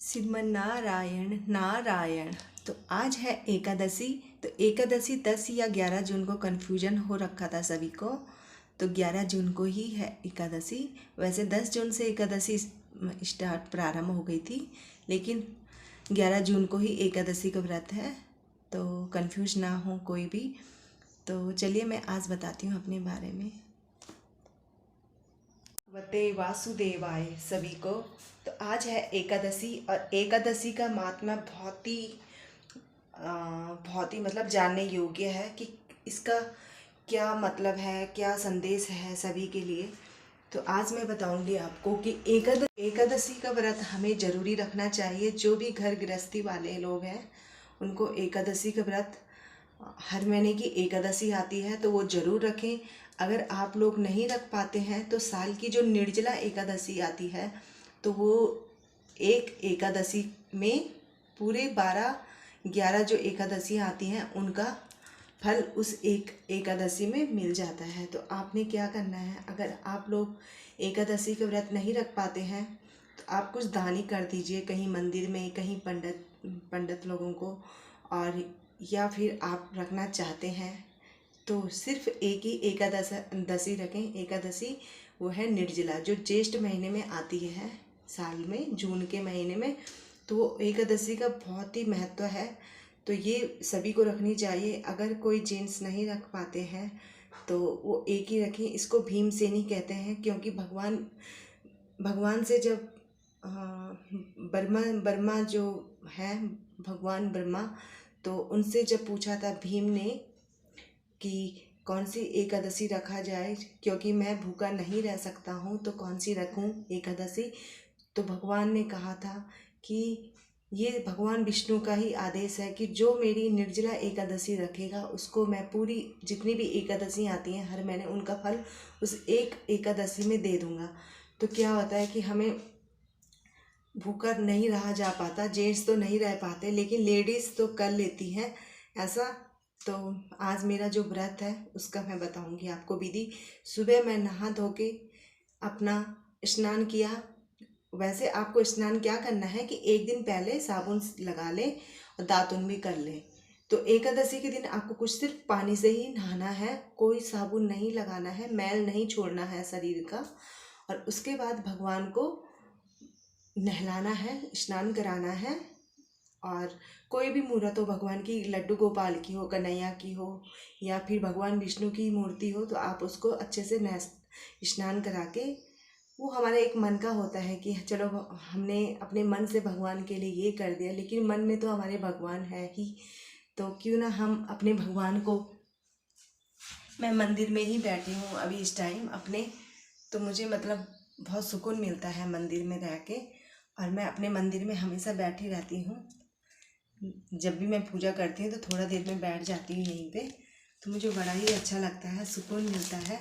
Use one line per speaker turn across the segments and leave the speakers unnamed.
श्रीमन नारायण नारायण। तो आज है एकादशी। तो एकादशी 10 या 11 जून को कन्फ्यूजन हो रखा था सभी को। तो 11 जून को ही है एकादशी। वैसे 10 जून से एकादशी स्टार्ट प्रारंभ हो गई थी, लेकिन 11 जून को ही एकादशी का व्रत है। तो कन्फ्यूज ना हो कोई भी। तो चलिए मैं आज बताती हूँ अपने बारे में। वते वासुदेवाय सभी को। तो आज है एकादशी, और एकादशी का महात्म्य बहुत ही मतलब जानने योग्य है कि इसका क्या मतलब है, क्या संदेश है सभी के लिए। तो आज मैं बताऊंगी आपको कि एकादशी का व्रत हमें जरूरी रखना चाहिए। जो भी घर गृहस्थी वाले लोग हैं उनको एकादशी का व्रत, हर महीने की एकादशी आती है तो वो ज़रूर रखें। अगर आप लोग नहीं रख पाते हैं तो साल की जो निर्जला एकादशी आती है तो वो एक एकादशी में पूरे 12-11 जो एकादशी आती हैं उनका फल उस एक एकादशी में मिल जाता है। तो आपने क्या करना है, अगर आप लोग एकादशी का व्रत नहीं रख पाते हैं तो आप कुछ दान ही कर दीजिए, कहीं मंदिर में, कहीं पंडित लोगों को। और या फिर आप रखना चाहते हैं तो सिर्फ एक ही एकादशी रखें। एकादशी वो है निर्जला, जो ज्येष्ठ महीने में आती है साल में, जून के महीने में। तो वो एकादशी का बहुत ही महत्व है। तो ये सभी को रखनी चाहिए। अगर कोई जेंट्स नहीं रख पाते हैं तो वो एक ही रखें। इसको भीमसेनी कहते हैं, क्योंकि भगवान से जब ब्रह्मा जो है, भगवान ब्रह्मा, तो उनसे जब पूछा था भीम ने कि कौन सी एकादशी रखा जाए, क्योंकि मैं भूखा नहीं रह सकता हूँ, तो कौन सी रखूँ एकादशी। तो भगवान ने कहा था कि ये भगवान विष्णु का ही आदेश है कि जो मेरी निर्जला एकादशी रखेगा उसको मैं पूरी जितनी भी एकादशी आती हैं हर महीने उनका फल उस एक एकादशी में दे दूँगा। तो क्या होता है कि हमें भूखा नहीं रहा जा पाता, जेंट्स तो नहीं रह पाते, लेकिन लेडीज़ तो कर लेती हैं ऐसा। तो आज मेरा जो व्रत है उसका मैं बताऊंगी आपको विधि। सुबह मैं नहा धो के अपना स्नान किया। वैसे आपको स्नान क्या करना है कि एक दिन पहले साबुन लगा लें और दातुन भी कर लें। तो एकादशी के दिन आपको कुछ सिर्फ पानी से ही नहाना है, कोई साबुन नहीं लगाना है, मैल नहीं छोड़ना है शरीर का। और उसके बाद भगवान को नहलाना है, स्नान कराना है। और कोई भी मूर्त हो भगवान की, लड्डू गोपाल की हो, कन्हैया की हो, या फिर भगवान विष्णु की मूर्ति हो, तो आप उसको अच्छे से स्नान करा के, वो हमारा एक मन का होता है कि चलो हमने अपने मन से भगवान के लिए ये कर दिया, लेकिन मन में तो हमारे भगवान है ही। तो क्यों ना हम अपने भगवान को, मैं मंदिर में ही बैठी हूँ अभी इस टाइम अपने, तो मुझे मतलब बहुत सुकून मिलता है मंदिर में रह के। और मैं अपने मंदिर में हमेशा बैठी रहती हूँ। जब भी मैं पूजा करती हूँ तो थोड़ा देर में बैठ जाती हूँ यहीं पे, तो मुझे बड़ा ही अच्छा लगता है, सुकून मिलता है।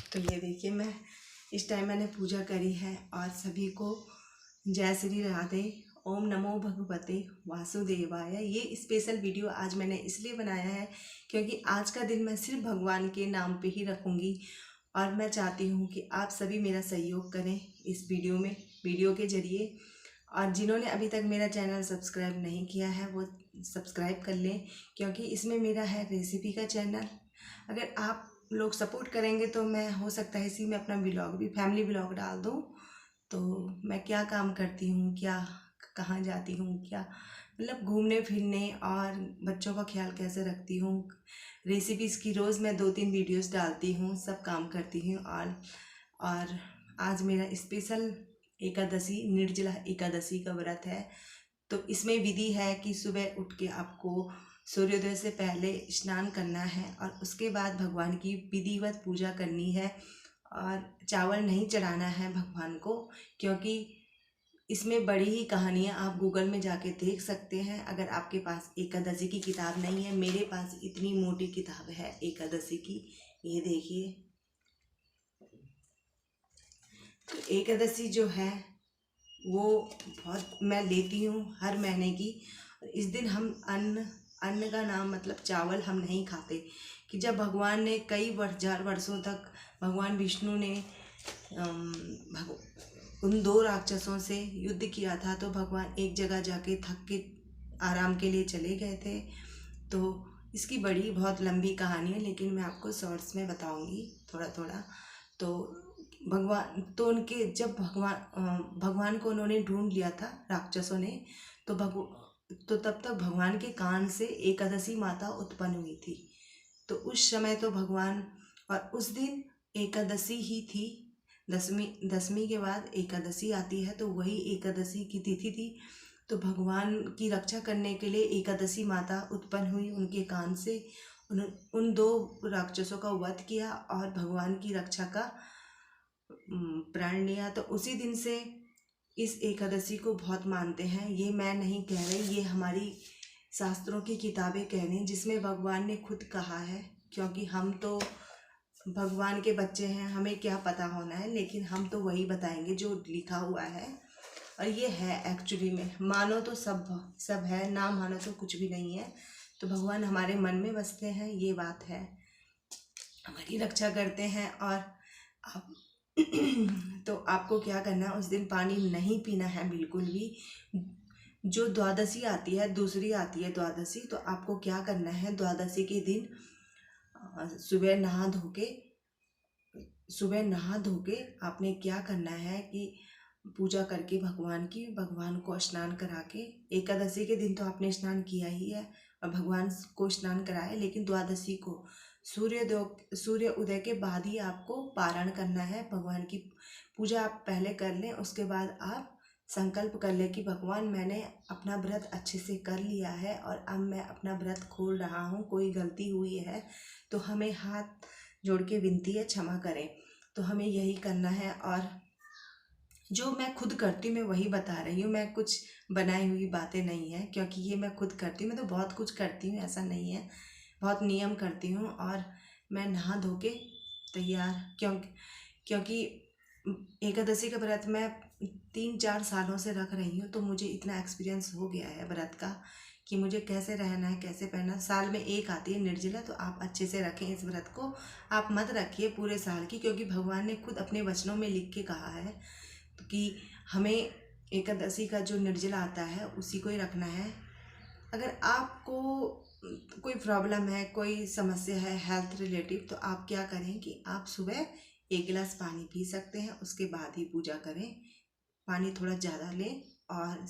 तो ये देखिए, मैं इस टाइम मैंने पूजा करी है। और सभी को जय श्री राधे, ओम नमो भगवते वासुदेवाय। ये स्पेशल वीडियो आज मैंने इसलिए बनाया है क्योंकि आज का दिन मैं सिर्फ भगवान के नाम पे ही रखूँगी। और मैं चाहती हूँ कि आप सभी मेरा सहयोग करें इस वीडियो के ज़रिए। और जिन्होंने अभी तक मेरा चैनल सब्सक्राइब नहीं किया है वो सब्सक्राइब कर लें, क्योंकि इसमें मेरा है रेसिपी का चैनल। अगर आप लोग सपोर्ट करेंगे तो मैं, हो सकता है इसी में अपना व्लॉग भी, फैमिली व्लॉग डाल दूँ। तो मैं क्या काम करती हूँ, क्या कहाँ जाती हूँ, क्या मतलब घूमने फिरने, और बच्चों का ख्याल कैसे रखती हूँ, रेसिपीज़ की रोज़ मैं 2-3 वीडियोस डालती हूँ, सब काम करती हूँ। और आज मेरा स्पेशल एकादशी, निर्जला एकादशी का व्रत है। तो इसमें विधि है कि सुबह उठ के आपको सूर्योदय से पहले स्नान करना है और उसके बाद भगवान की विधिवत पूजा करनी है। और चावल नहीं चढ़ाना है भगवान को, क्योंकि इसमें बड़ी ही कहानियाँ आप गूगल में जाके देख सकते हैं। अगर आपके पास एकादशी की किताब नहीं है, मेरे पास इतनी मोटी किताब है एकादशी की, ये देखिए। तो एकादशी जो है वो बहुत मैं लेती हूँ हर महीने की। इस दिन हम अन्न का नाम मतलब चावल हम नहीं खाते। कि जब भगवान ने कई हजार वर्षों तक, भगवान विष्णु ने उन दो राक्षसों से युद्ध किया था, तो भगवान एक जगह जाके थक के आराम के लिए चले गए थे। तो इसकी बड़ी बहुत लंबी कहानी है, लेकिन मैं आपको शॉर्ट्स में बताऊंगी थोड़ा थोड़ा। तो उनके जब भगवान को उन्होंने ढूंढ लिया था राक्षसों ने, तो तब तक भगवान के कान से एकादशी माता उत्पन्न हुई थी। तो उस समय तो भगवान, और उस दिन एकादशी ही थी, दसवीं के बाद एकादशी आती है, तो वही एकादशी की तिथि थी। तो भगवान की रक्षा करने के लिए एकादशी माता उत्पन्न हुई उनके कान से। उन दो राक्षसों का वध किया और भगवान की रक्षा का प्रण लिया। तो उसी दिन से इस एकादशी को बहुत मानते हैं। ये मैं नहीं कह रही, ये हमारी शास्त्रों की किताबें कह रही हैं, जिसमें भगवान ने खुद कहा है। क्योंकि हम तो भगवान के बच्चे हैं, हमें क्या पता होना है, लेकिन हम तो वही बताएंगे जो लिखा हुआ है। और ये है एक्चुअली में, मानो तो सब है, ना मानो तो कुछ भी नहीं है। तो भगवान हमारे मन में बसते हैं, ये बात है, हमारी रक्षा करते हैं। और आप तो आपको क्या करना है, उस दिन पानी नहीं पीना है बिल्कुल भी। जो द्वादशी आती है, दूसरी आती है द्वादशी, तो आपको क्या करना है, द्वादशी के दिन सुबह नहा धो के आपने क्या करना है कि पूजा करके भगवान को स्नान करा के, एकादशी के दिन तो आपने स्नान किया ही है और भगवान को स्नान कराए, लेकिन द्वादशी को सूर्य उदय के बाद ही आपको पारण करना है। भगवान की पूजा आप पहले कर लें, उसके बाद आप संकल्प कर लें कि भगवान, मैंने अपना व्रत अच्छे से कर लिया है और अब मैं अपना व्रत खोल रहा हूँ, कोई गलती हुई है तो हमें हाथ जोड़ के विनती है, क्षमा करें। तो हमें यही करना है। और जो मैं खुद करती हूँ मैं वही बता रही हूँ, मैं कुछ बनाई हुई बातें नहीं है, क्योंकि ये मैं खुद करती हूँ। मैं तो बहुत कुछ करती हूँ, ऐसा नहीं है, बहुत नियम करती हूँ। और मैं नहा धो के तैयार, क्योंकि एकादशी का व्रत मैं 3-4 सालों से रख रही हूँ, तो मुझे इतना एक्सपीरियंस हो गया है व्रत का कि मुझे कैसे रहना है, कैसे पहनना। साल में एक आती है निर्जला, तो आप अच्छे से रखें इस व्रत को, आप मत रखिए पूरे साल की, क्योंकि भगवान ने खुद अपने वचनों में लिख के कहा है कि हमें एकादशी का जो निर्जला आता है उसी को ही रखना है। अगर आपको कोई प्रॉब्लम है, कोई समस्या है हेल्थ रिलेटिव, तो आप क्या करें कि आप सुबह 1 गिलास पानी पी सकते हैं, उसके बाद ही पूजा करें। पानी थोड़ा ज़्यादा लें और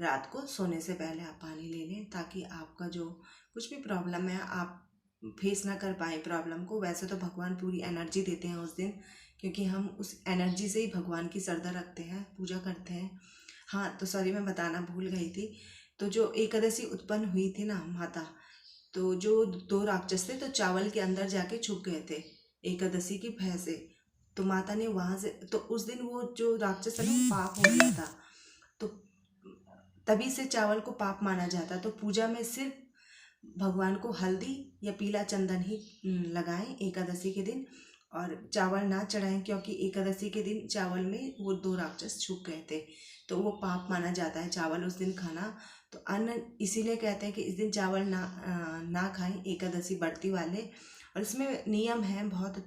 रात को सोने से पहले आप पानी ले लें, ताकि आपका जो कुछ भी प्रॉब्लम है आप फेस ना कर पाए प्रॉब्लम को। वैसे तो भगवान पूरी एनर्जी देते हैं उस दिन, क्योंकि हम उस एनर्जी से ही भगवान की श्रद्धा रखते हैं, पूजा करते हैं। हाँ, तो सॉरी, मैं बताना भूल गई थी। तो जो एकादशी उत्पन्न हुई थी ना माता, तो जो 2 राक्षस थे, तो चावल के अंदर जाके छुप गए थे एकादशी की भय से। तो माता ने वहाँ से, तो उस दिन वो जो राक्षस है ना, वो पाप हो गया था। तो तभी से चावल को पाप माना जाता। तो पूजा में सिर्फ भगवान को हल्दी या पीला चंदन ही लगाएं एकादशी के दिन, और चावल ना चढ़ाएं, क्योंकि एकादशी के दिन चावल में वो 2 राक्षस छुप गए थे, तो वो पाप माना जाता है चावल उस दिन खाना। तो अन्न इसीलिए कहते हैं कि इस दिन चावल ना खाएं एकादशी व्रती वाले। और इसमें नियम है बहुत,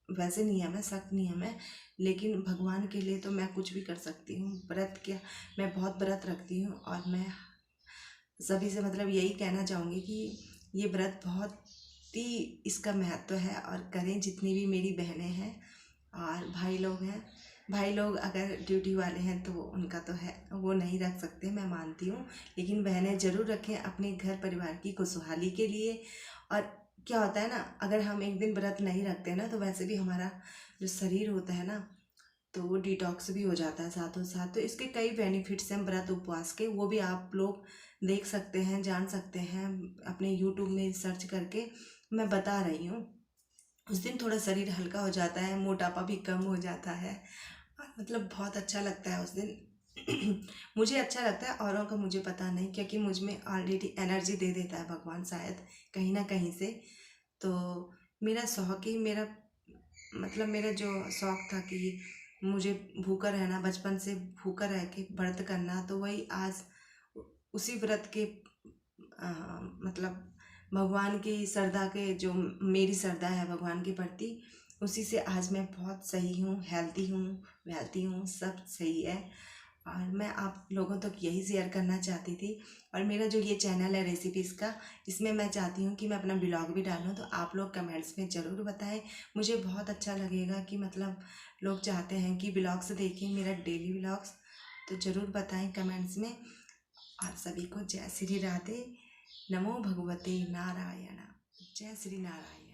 वैसे नियम है, सख्त नियम है, लेकिन भगवान के लिए तो मैं कुछ भी कर सकती हूँ। व्रत क्या, मैं बहुत व्रत रखती हूँ, और मैं सभी से मतलब यही कहना चाहूँगी कि ये व्रत बहुत ही इसका महत्व है, और करें जितनी भी मेरी बहनें हैं और भाई लोग हैं। भाई लोग अगर ड्यूटी वाले हैं तो उनका तो है, वो नहीं रख सकते, मैं मानती हूँ, लेकिन बहनें ज़रूर रखें अपने घर परिवार की खुशहाली के लिए। और क्या होता है ना, अगर हम एक दिन व्रत नहीं रखते ना, तो वैसे भी हमारा जो शरीर होता है ना, तो वो डिटॉक्स भी हो जाता है साथों साथ। तो इसके कई बेनिफिट्स हैं व्रत उपवास के, वो भी आप लोग देख सकते हैं, जान सकते हैं अपने यूट्यूब में सर्च करके, मैं बता रही हूँ। उस दिन थोड़ा शरीर हल्का हो जाता है, मोटापा भी कम हो जाता है, और मतलब बहुत अच्छा लगता है उस दिन। मुझे अच्छा लगता है, औरों का मुझे पता नहीं, क्योंकि मुझ में ऑलरेडी एनर्जी दे देता है भगवान शायद कहीं ना कहीं से। तो मेरा शौक ही, मेरा जो शौक था कि मुझे भूखा रहना, बचपन से भूखा रह के व्रत करना, तो वही आज उसी व्रत के मतलब भगवान की श्रद्धा के, जो मेरी श्रद्धा है भगवान के प्रति, उसी से आज मैं बहुत सही हूँ, हेल्दी हूँ, वेल्थी हूँ, सब सही है। और मैं आप लोगों तक यही शेयर करना चाहती थी। और मेरा जो ये चैनल है रेसिपीज़ का, इसमें मैं चाहती हूँ कि मैं अपना ब्लॉग भी डालूँ, तो आप लोग कमेंट्स में ज़रूर बताएं। मुझे बहुत अच्छा लगेगा कि मतलब लोग चाहते हैं कि ब्लॉग्स देखें, मेरा डेली ब्लॉग्स। तो ज़रूर बताएं कमेंट्स में। आप सभी को जय श्री राधे। नमो भगवते नारायण। जय श्री नारायण।